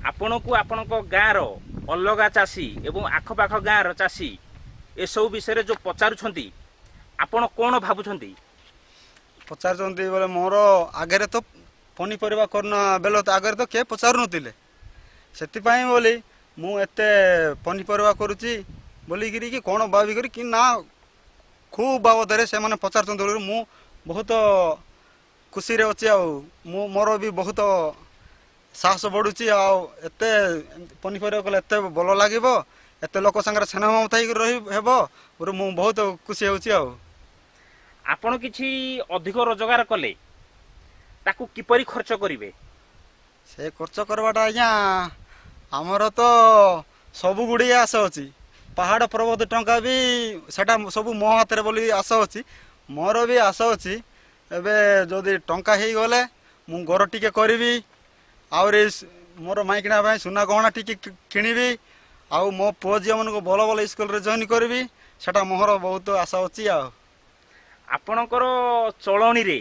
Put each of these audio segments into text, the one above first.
आपण को आपण गाँव अलगा चाषी एवं आखपाख गाँव चाषी ए सब विषय जो पचारुछंती आपण कौन भावुछंती पचार बोले मोर आगे तो पनीपरिया करना बेल तो आगे तो किए पचार नुले से बोली मुझे पनीपरिया करुच्ची बोलिकी कि कौन भाविक कि ना खूब बाबद से मैंने पचार मु बहुत खुशी अच्छी मोर भी बहुत साहस बढ़ुची आते पनीपरिया कले एत भल लगे एत लोक सागर स्नेह ममता रही मु बहुत खुशी हो आपण किछि अधिक रोजगार कले ताकू किपरि खर्च करिवे से खर्च करवाटा आज्ञा आमर तो सब गुड़ी आशा अच्छी पहाड़ पर्वत टंका भी सेटा सब मो हाथ बोली आशा अच्छी मोर भी आशा अच्छी एबे जदि टंका हो गले मु घर टिके करी आउरी मोर माइकिना सुना गहना टिके किनिबी आउ मो पुओ झील मन को भल भल स्कूल जॉइन करी सेटा मोहर बहुत आशा अच्छी आपणकर चलनी रे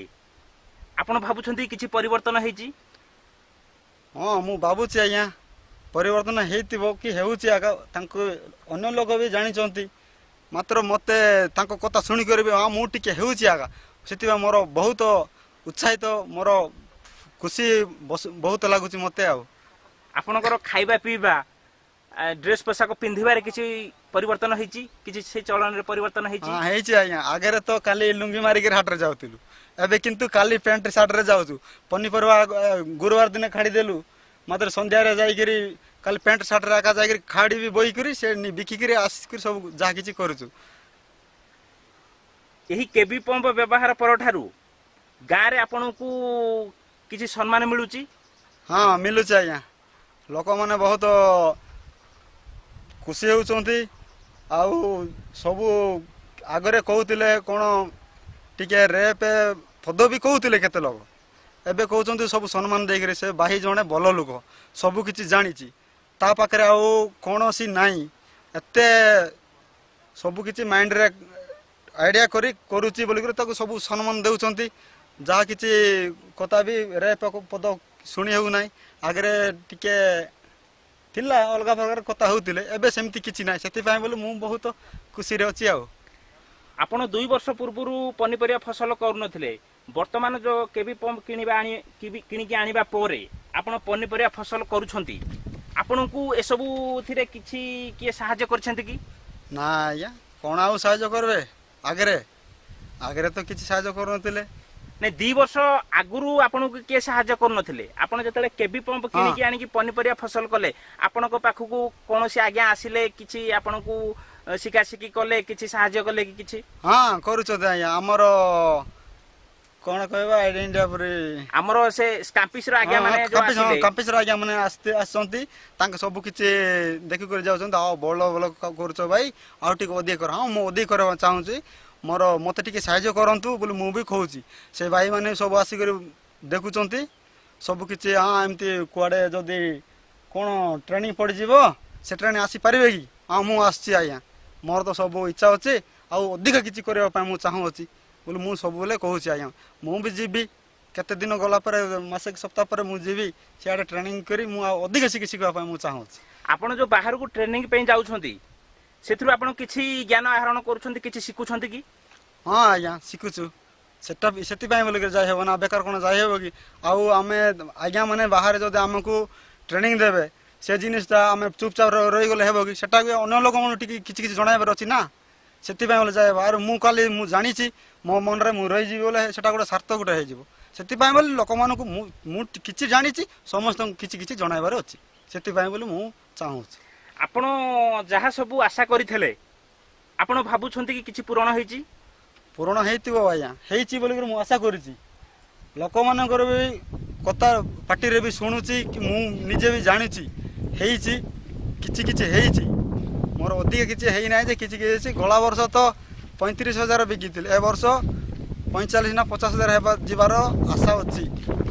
आपण भाबुछंती किछि परिवर्तन हेछि हाँ मु भावुची आज्ञा परिवर्तन हेतिबो कि हेउची आगा तांको अन्य लोक भी जानिचंती मात्र मते तांको कथा सुनी करबे हाँ मु टिके हेउची आगा सेतिबा मोर बहुत उत्साहित मोर खुशी बहुत लागुची मते आपणकर खाइबा पीबा ड्रेस पोशाक पिंधिबारे किछि परिवर्तन हेछि किछि से चलन रे परिवर्तन हेछि हां हेछि आज्ञा आगे तो काली लुंगी मारी के हाट रे जाउतिलु एबे किंतु काली पैंट शर्ट रे जाउछु पनीपरिया गुरुवार दिन खाड़ी देलु मात्र संध्या रे जाई करी काली पैंट शर्ट रे आका जाई करी खाड़ी भी बोई करी से बिकी करी आसी करी सब जा किछि करूछु एही केबी पंप व्यवहार परठारु गाँ रे आपन को किछि सम्मान मिलुची हां मिलुची आज्ञा लोक माने बहुत खुशी होउचंती आउ सबू आगरे कहते कौन टिके रेप पदवी कहते केते लोग एबे कहते सब सम्मान देकर से बाही जड़े भल लोक सबू किसी जानी ता पाखे आउ कौन सी नाई एते सबू किसी माइंड रे आइडिया करुच्ची बोलिक सब सम्मान देउचंती जहाँ किसी कथा भी रेप पद शुणी हो ना आगे टिके थिला अलग प्रकार कथा होतिले एबे सेमती किछि नै सेति पय बोले मु बहुत खुशी रे अछि आपण 2 वर्ष पूर्वरु पनीपरिया फसल करू नथिले वर्तमान जो केबी पंप किनिबा आनी किनि के आनिबा पोरे आपण पनीपरिया फसल करूछंती आपण को ए सबु थिरे किछि के सहाय्य करछंती कि ना या कोन आउ सहाय्य करबे आगरे तो किछि सहाय्य करू नथिले नै 2 वर्ष आगुरु आपण को के सहाय्य कर नथिले आपण जतले केबी पंप किनि के आनी कि पनीपरिया फसल कले आपण को पाखु को कोनोसी आज्ञा आसिले किछि आपण को शिका शिकी कले किछि सहाय्य कले कि किछि हां करूछ आज्ञा हमर कोन कहबा आइडेंटिटी पर हमर से स्टाम्पिस रो आज्ञा माने जो आसिले स्टाम्पिस रो आज्ञा माने आसंती तांक सब किछि देखि कर जाउछन आ बोलो बोलो करूछ भाई आ टिक ओदी कर हां मो ओदी करबा चाहूची मोर मत टे साहय करूँ बोले मुझे कहूँ से भाई मैंने सब आसिक देखुं सब किसी हाँ एमती कुआड़े जदि कौन ट्रेनिंग पड़ जा से ट्रेनिंग आसीपारे कि हाँ मुझे आज्ञा मोर तो सब इच्छा अच्छे अधिक किसी करने चाहूँगी बोले मुझे सब बेले कहूँ आज्ञा मुझे जीवी केते दिन गलापर मसे सप्ताह पर मुझे सियाड़े ट्रेनिंग करी अधिक शिखापी चाहूँ आपड़ जो बाहर को ट्रेनिंग पे जाऊँगी से ज्ञान आहरण कर शिखुंट कि हाँ आज्ञा शिखुचु से बोलिक जाए ना बेकार कौन जाए कि आम आज्ञा मैंने बाहर जब आमको ट्रेनिंग देवे से जिनटा आम चुपचाप रहीगले हे कि सेटा अन्य लोक किसी जनाइबार अच्छी ना से जाए आर मुझे मुझे जानी मो मन में मुझे रही बोले से गोटे सार्थ गोटे हो लोक मानक कि जानी समस्त किसी जनाइबार अच्छी से बोले मुझे चाहूँ आपण जहाँ सब आशा करते आपण भावुं कि किसी पूरण होती पूरण होती बोलिक मुझे आशा करुच्ची लोक मानकर भी कथा पार्टी भी शुणुची कि मुझे भी जानी किसी मोर अधिक किसी है ना किसी गला वर्ष तो 35,000 बिकी ए वर्ष 45 ना 50,000 जीवार आशा अच्छी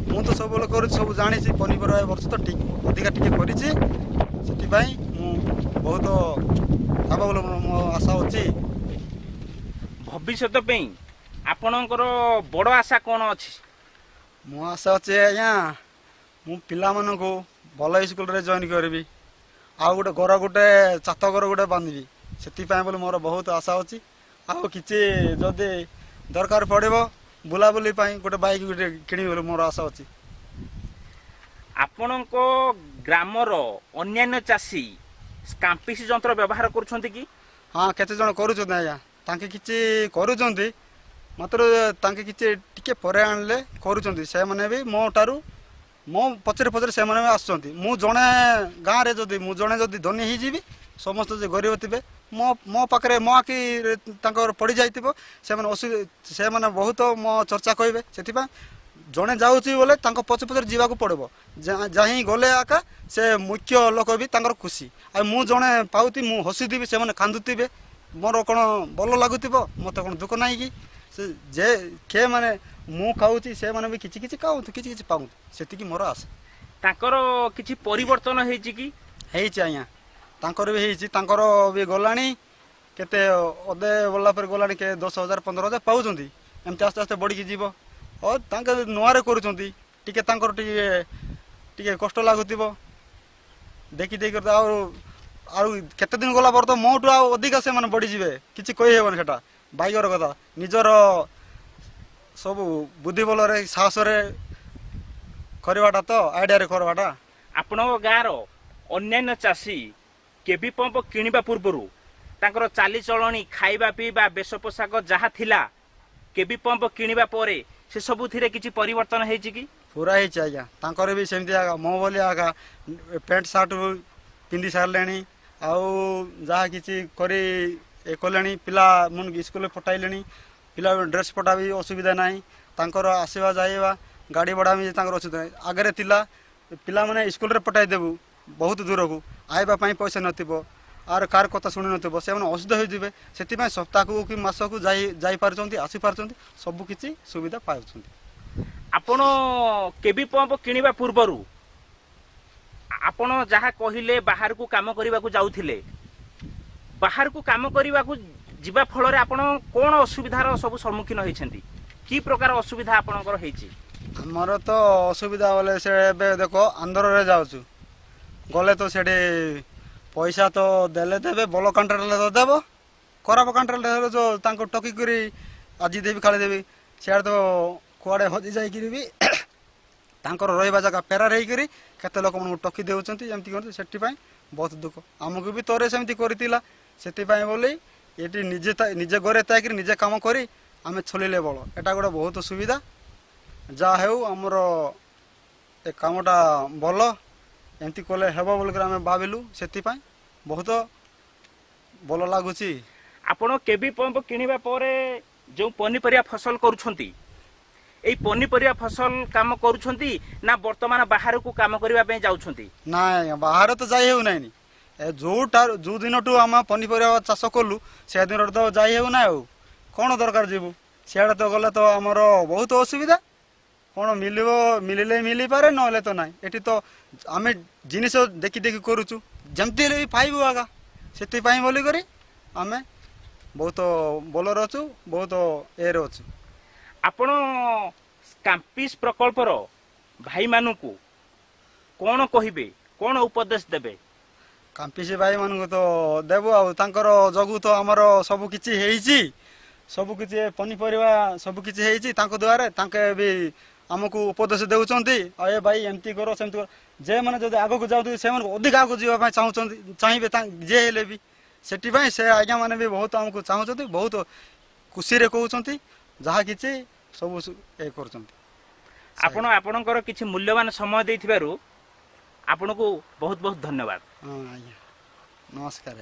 मुझे तो सब कर सब जानी पनीपरिया वर्ष तो ठीक अधिका टिके कर बहुत मो आशा अच्छी भविष्य आपणकर बड़ आशा कौन अच्छी मो आशा अच्छे आज्ञा मु पिला मानक ଭଲ ସ୍କୁଲରେ ଜଏନ୍ କରିବି ଆଉ ଗୋଟେ ଘର ଗୋଟେ ଛାତ ଘର ଗୋଟେ ବାନ୍ଧିବି ସେଥିପାଇଁ ବୋଲି ମୋର ବହୁତ ଆଶା ଅଛି ଆଉ କିଛି ଯଦି ଦରକାର ପଡ଼ିବ ବୁଲାବୁଲି ପାଇଁ ଗୋଟେ ବାଇକ୍ ଗୋଟେ କିଣିବି ବୋଲି ମୋର ଆଶା ଅଛି। ଆପଣଙ୍କ ଗ୍ରାମର ଅନ୍ୟାନ୍ୟ ଚାଷୀ ସ୍କାମ୍ପିସ୍ ଯନ୍ତ୍ର ବ୍ୟବହାର କରୁଛନ୍ତି କି? ହଁ କେତେ ଜଣ କରୁଛନ୍ତି ଆଜ୍ଞା ତାଙ୍କେ କିଛି କରୁଛନ୍ତି ମାତ୍ର ତାଙ୍କେ କିଛି ଟିକେ ପରେ ଆଣିଲେ କରୁଛନ୍ତି ସେମାନେ ବି ମୋ ଠାରୁ ମୋ ପଛରେ ପଛରେ ସେମାନେ ବି ଆସୁଛନ୍ତି ମୁଁ ଜଣେ ଗାଁରେ ଯଦି ମୁଁ ଜଣେ ଯଦି ଧନୀ ହେଇଯିବି ସମସ୍ତେ ଯେ ଗରିବ ଥିବେ ମୋ ମୋ ପାଖରେ ମୋ ଆଖିରେ ତାଙ୍କର ପଡ଼ିଯାଇଥିବ ସେମାନେ ବହୁତ ମୋ ଚର୍ଚ୍ଚା କହିବେ ସେଥିପାଇଁ ଜଣେ ଯାଉଛି ବୋଲେ ତାଙ୍କ ପଛେ ପଛରେ ଯିବାକୁ ପଡ଼ିବ ଯାହିଁ ଗଲେ ଆକା ସେ ମୁଖ୍ୟ ଲୋକ ବି ତାଙ୍କର ଖୁସି ଆଉ ମୁଁ ଜଣେ ପାଉଥିବି ମୁଁ ହସୁଥିବି ସେମାନେ କାନ୍ଦୁଥିବେ ମୋର କ'ଣ ଭଲ ଲାଗୁଥିବ ମୋତେ କ'ଣ ଦୁଃଖ ନାହିଁ କି ଯେ କିଏ ମାନେ ମୁଁ ଖାଉଛି ସେମାନେ ବି କିଛି କିଛି ଖାଆନ୍ତୁ କିଛି କିଛି ପାଆନ୍ତୁ ସେତିକି ମୋର ଆଶା। ତାଙ୍କର କିଛି ପରିବର୍ତ୍ତନ ହେଇଛି କି? ହେଇଛି ଆଜ୍ଞା ତାଙ୍କର ବି ହେଇଛି ତାଙ୍କର ବି ଗଲାଣି କେତେ ଅଧେ ଗଲା ପରେ ଗଲାଣି କେ 10,000 15,000 ପାଉଛନ୍ତି ଏମିତି ଆସ୍ତେ ଆସ୍ତେ ବଢ଼ିକି ଯିବ ଓ ତାଙ୍କେ ନୂଆରେ କରୁଛନ୍ତି ଟିକେ ତାଙ୍କର ଟିକେ ଟିକେ କଷ୍ଟ ଲାଗୁଥିବ ଦେଖି ଦେଖି ଆଉ ଆଉ କେତେ ଦିନ ଗଲା ପରେ ତ ମୋଠୁ ଆଉ ଅଧିକା ସେମାନେ ବଢ଼ିଯିବେ କିଛି କହିହେବନି ସେଟା ଭାଗ୍ୟର କଥା ନିଜର ସବୁ ବୁଦ୍ଧି ବଳରେ ସାହସରେ କରିବାଟା ତ ଆଇଡ଼ିଆରେ କରିବାଟା। ଆପଣଙ୍କ ଗାଁର ଅନ୍ୟାନ୍ୟ ଚାଷୀ କେବି ପମ୍ପ କିଣିବା ପୂର୍ବରୁ ତାଙ୍କର ଚାଲିଚଳଣି ଖାଇବା ପିଇବା ବେଶ ପୋଷାକ ଯାହା ଥିଲା କେବି ପମ୍ପ କିଣିବା ପରେ ସେ ସବୁଥିରେ କିଛି ପରିବର୍ତ୍ତନ ହେଇଛି କି? ପୁରା ହେଇଛି ଆଜ୍ଞା ତାଙ୍କର ବି ସେମିତି ଆଜ୍ଞା ମୋ ଭଳି ଆଜ୍ଞା ପ୍ୟାଣ୍ଟ ସାର୍ଟ ପିନ୍ଧି ସାରିଲେଣି ଆଉ ଯାହା କିଛି କରି କଲେଣି ପିଲା ମୁଁ ସ୍କୁଲରେ ପଠାଇଲେଣି ପିଲା ଡ୍ରେସ୍ ପଟା ବି ଅସୁବିଧା ନାହିଁ ତାଙ୍କର ଆସିବା ଯାଇବା ଗାଡ଼ି ଭଡ଼ା ବି ତାଙ୍କର ଅସୁବିଧା ନାହିଁ ଆଗରେ ଥିଲା ପିଲାମାନେ ସ୍କୁଲରେ ପଠାଇ ଦେବୁ ବହୁତ ଦୂରକୁ ଆଇବା ପାଇଁ ପଇସା ନଥିବ ଆର କାହାର କଥା ଶୁଣି ନଥିବ ସେମାନେ ଅସୁବିଧା ହୋଇଯିବେ ସେଥିପାଇଁ ସପ୍ତାହକୁ କି ମାସକୁ ଯାଇପାରୁଛନ୍ତି ଆସିପାରୁଛନ୍ତି ସବୁକିଛି ସୁବିଧା ପାଉଛନ୍ତି। ଆପଣ କେବି ପମ୍ପ କିଣିବା ପୂର୍ବରୁ ଆପଣ ଯାହା କହିଲେ ବାହାରକୁ କାମ କରିବାକୁ ଯାଉଥିଲେ ବାହାରକୁ କାମ କରିବାକୁ ଯିବା ଫଳରେ ଆପଣ କ'ଣ ଅସୁବିଧାର ସବୁ ସମ୍ମୁଖୀନ ହେଇଛନ୍ତି କି ପ୍ରକାର ଅସୁବିଧା ଆପଣଙ୍କର ହେଇଛି? ଆମର ତ ଅସୁବିଧା ବୋଲେ ସେ ଏବେ ଦେଖ ଆନ୍ଧ୍ରରେ ଯାଉଛୁ ଗଲେ ତ ସେଠି ପଇସା ତ ଦେଲେ ଦେବେ ଭଲ କଣ୍ଟ୍ରାକ୍ଟର ତ ଦେବ ଖରାପ କଣ୍ଟ୍ରାକ୍ଟର ଯେଉଁ ତାଙ୍କୁ ଟକି କରି ଆଜି ଦେବି କାଲି ଦେବି ସିଆଡ଼େ ତ କୁଆଡ଼େ ହଜି ଯାଇକିରି ବି ତାଙ୍କର ରହିବା ଜାଗା ଫେରାର ହେଇକରି କେତେ ଲୋକମାନଙ୍କୁ ଟକି ଦେଉଛନ୍ତି ଏମିତି କରନ୍ତି ସେଥିପାଇଁ ବହୁତ ଦୁଃଖ ଆମକୁ ବି ଥରେ ସେମିତି କରିଥିଲା ସେଥିପାଇଁ ବୋଲି ଏଠି ନିଜେ ଘରେ ଥାଇକିରି ନିଜେ କାମ କରି ଆମେ ଚଳିଲେ ବଳ ଏଟା ଗୋଟେ ବହୁତ ସୁବିଧା ଯାହା ହେଉ ଆମର ଏ କାମଟା ଭଲ ଏମିତି କଲେ ହେବ ବୋଲିକରି ଆମେ ଭାବିଲୁ ସେଥିପାଇଁ ବହୁତ ଭଲ ଲାଗୁଛି। ଆପଣ କେବି ପମ୍ପ କିଣିବା ପରେ ଯେଉଁ ପନିପରିବା ଫସଲ କରୁଛନ୍ତି ଏଇ ପନିପରିବା ଫସଲ କାମ କରୁଛନ୍ତି ନା ବର୍ତ୍ତମାନ ବାହାରକୁ କାମ କରିବା ପାଇଁ ଯାଉଛନ୍ତି? ନାଇଁ ଆଜ୍ଞା ବାହାରେ ତ ଯାଇ ହେଉନାହିଁ ଯେଉଁ ଦିନଠୁ ଆମେ ପନିପରିବା ଚାଷ କଲୁ ସେଦିନଠୁ ତ ଯାଇ ହେଉନାହିଁ ଆଉ କ'ଣ ଦରକାର ଯିବୁ ସିଆଡ଼େ ତ ଗଲେ ତ ଆମର ବହୁତ ଅସୁବିଧା କ'ଣ ମିଳିଲେ ମିଳିପାରେ ନହେଲେ ତ ନାହିଁ ଏଠି ତ ଆମେ ଜିନିଷ ଦେଖି ଦେଖି କରୁଛୁ ଯେମିତି ହେଲେ ବି ପାଇବୁ ଆଗା ସେଥିପାଇଁ ବୋଲିକରି ଆମେ ବହୁତ ଭଲରେ ଅଛୁ ବହୁତ ଏରେ ଅଛୁ। ଆପଣ ସ୍କାମ୍ପିସ୍ ପ୍ରକଳ୍ପର ଭାଇମାନଙ୍କୁ କ'ଣ କହିବେ କ'ଣ ଉପଦେଶ ଦେବେ? କାମ୍ପିସି ଭାଇମାନଙ୍କୁ ତ ଦେବୁ ଆଉ ତାଙ୍କର ଯୋଗୁଁ ତ ଆମର ସବୁ କିଛି ହେଇଛି ସବୁକିଛି ପନିପରିବା ସବୁକିଛି ହେଇଛି ତାଙ୍କ ଦ୍ୱାରା ତାଙ୍କେ ବି ଆମକୁ ଉପଦେଶ ଦେଉଛନ୍ତି ଆଉ ଏ ଭାଇ ଏମିତି କର ସେମିତି କର ଯେମାନେ ଯଦି ଆଗକୁ ଯାଉଥିବେ ସେମାନଙ୍କୁ ଅଧିକ ଆଗକୁ ଯିବା ପାଇଁ ଚାହିଁବେ ଯିଏ ହେଲେ ବି ସେଥିପାଇଁ ସେ ଆଜ୍ଞା ମାନେ ବି ବହୁତ ଆମକୁ ଚାହୁଁଛନ୍ତି ବହୁତ ଖୁସିରେ କହୁଛନ୍ତି ଯାହା କିଛି ସବୁ ଏ କରୁଛନ୍ତି। ଆପଣ ଆପଣଙ୍କର କିଛି ମୂଲ୍ୟବାନ ସମୟ ଦେଇଥିବାରୁ ଆପଣଙ୍କୁ ବହୁତ ବହୁତ ଧନ୍ୟବାଦ। ହଁ ଆଜ୍ଞା ନମସ୍କାର।